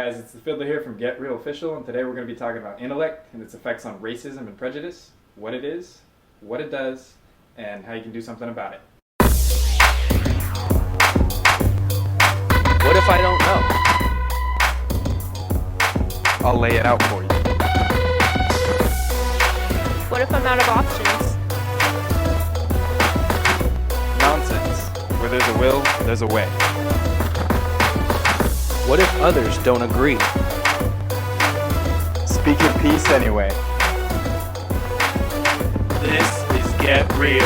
guys, it's the Fiddler here from GetRealOfficial, and today we're going to be talking about intellect and its effects on racism and prejudice, what it is, what it does, and how you can do something about it. What if I don't know? I'll lay it out for you. What if I'm out of options? Nonsense. Where there's a will, there's a way. What if others don't agree? Speak your piece anyway. This is Get Real.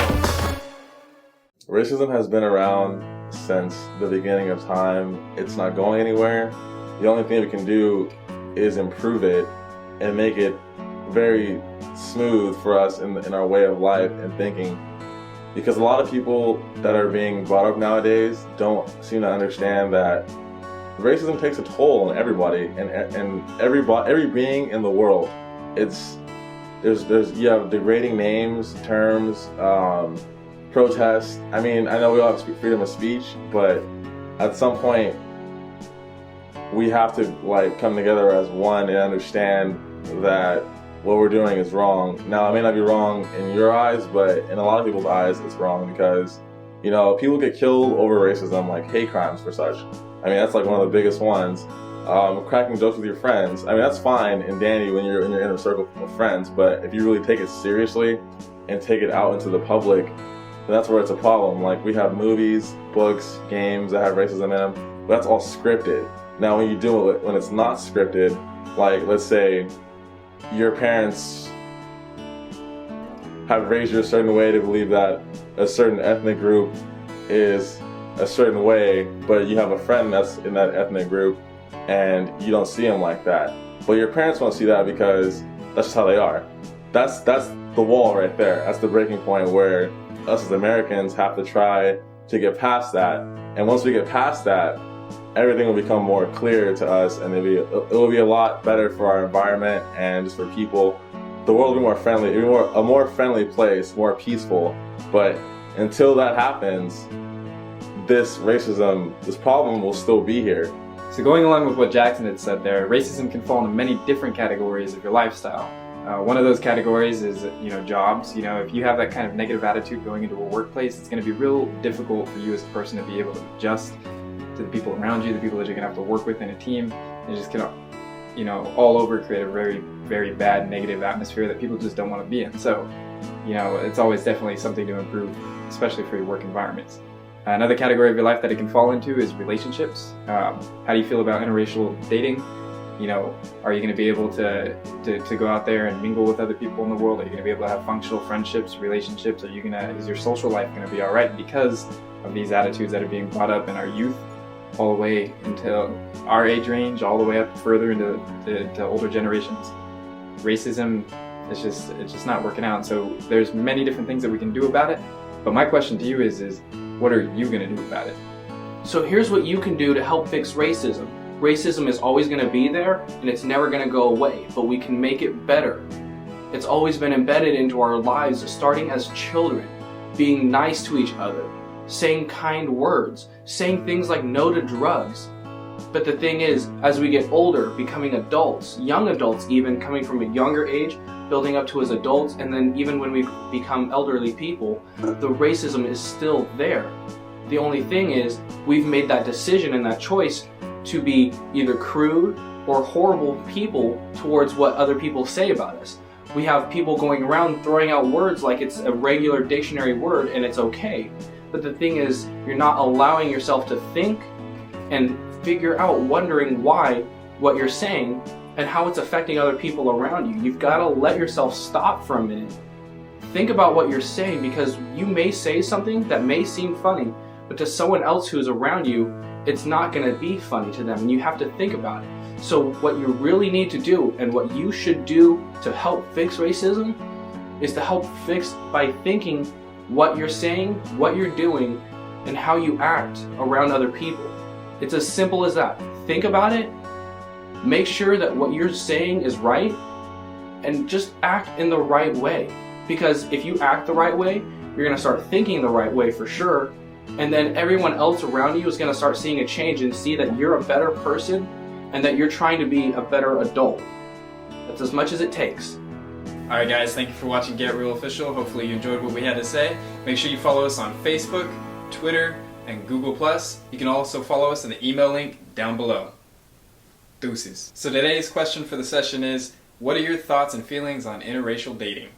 Racism has been around since the beginning of time. It's not going anywhere. The only thing we can do is improve it and make it very smooth for us in our way of life and thinking. Because a lot of people that are being brought up nowadays don't seem to understand that racism takes a toll on everybody and every being in the world. You have degrading names, terms, protests. I mean, I know we all have freedom of speech, but at some point we have to come together as one and understand that what we're doing is wrong. Now, it may not be wrong in your eyes, but in a lot of people's eyes, it's wrong because, people get killed over racism, like hate crimes for such. I mean, that's one of the biggest ones. Cracking jokes with your friends. I mean, that's fine and dandy when you're in your inner circle of friends, but if you really take it seriously and take it out into the public, then that's where it's a problem. We have movies, books, games that have racism in them, but that's all scripted. Now, when you do it, when it's not scripted, let's say your parents have raised you a certain way to believe that a certain ethnic group is a certain way, but you have a friend that's in that ethnic group and you don't see them like that. But your parents won't see that because that's just how they are. That's the wall right there. That's the breaking point where us as Americans have to try to get past that. And once we get past that, everything will become more clear to us, and it will be a lot better for our environment and just for people. The world will be more friendly, a more friendly place, more peaceful. But until that happens, this problem will still be here. So going along with what Jackson had said there, racism can fall into many different categories of your lifestyle. One of those categories is, jobs. If you have that kind of negative attitude going into a workplace, it's going to be real difficult for you as a person to be able to adjust to the people around you, the people that you're going to have to work with in a team. It just can, all over create a very, very bad negative atmosphere that people just don't want to be in. So, it's always definitely something to improve, especially for your work environments. Another category of your life that it can fall into is relationships. How do you feel about interracial dating? Are you going to be able to go out there and mingle with other people in the world? Are you going to be able to have functional friendships, relationships? Is your social life going to be all right because of these attitudes that are being brought up in our youth, all the way into our age range, all the way up further into to older generations? Racism it's just not working out. So there's many different things that we can do about it. But my question to you is what are you going to do about it? So here's what you can do to help fix racism. Racism is always going to be there and it's never going to go away, but we can make it better. It's always been embedded into our lives, starting as children, being nice to each other, saying kind words, saying things like no to drugs. But the thing is, as we get older, becoming adults, young adults even, coming from a younger age, building up to as adults, and then even when we become elderly people, the racism is still there. The only thing is, we've made that decision and that choice to be either crude or horrible people towards what other people say about us. We have people going around throwing out words like it's a regular dictionary word and it's okay. But the thing is, you're not allowing yourself to think and figure out, wondering why what you're saying and how it's affecting other people around you. You've got to let yourself stop for a minute. Think about what you're saying, because you may say something that may seem funny, but to someone else who's around you, it's not going to be funny to them, and you have to think about it. So what you really need to do, and what you should do to help fix racism, is to help fix by thinking what you're saying, what you're doing, and how you act around other people. It's as simple as that. Think about it, make sure that what you're saying is right, and just act in the right way. Because if you act the right way, you're going to start thinking the right way for sure, and then everyone else around you is going to start seeing a change and see that you're a better person and that you're trying to be a better adult. That's as much as it takes. Alright guys, thank you for watching Get Real Official. Hopefully you enjoyed what we had to say. Make sure you follow us on Facebook, Twitter, and Google+. You can also follow us in the email link down below. Deuces. So today's question for the session is, what are your thoughts and feelings on interracial dating?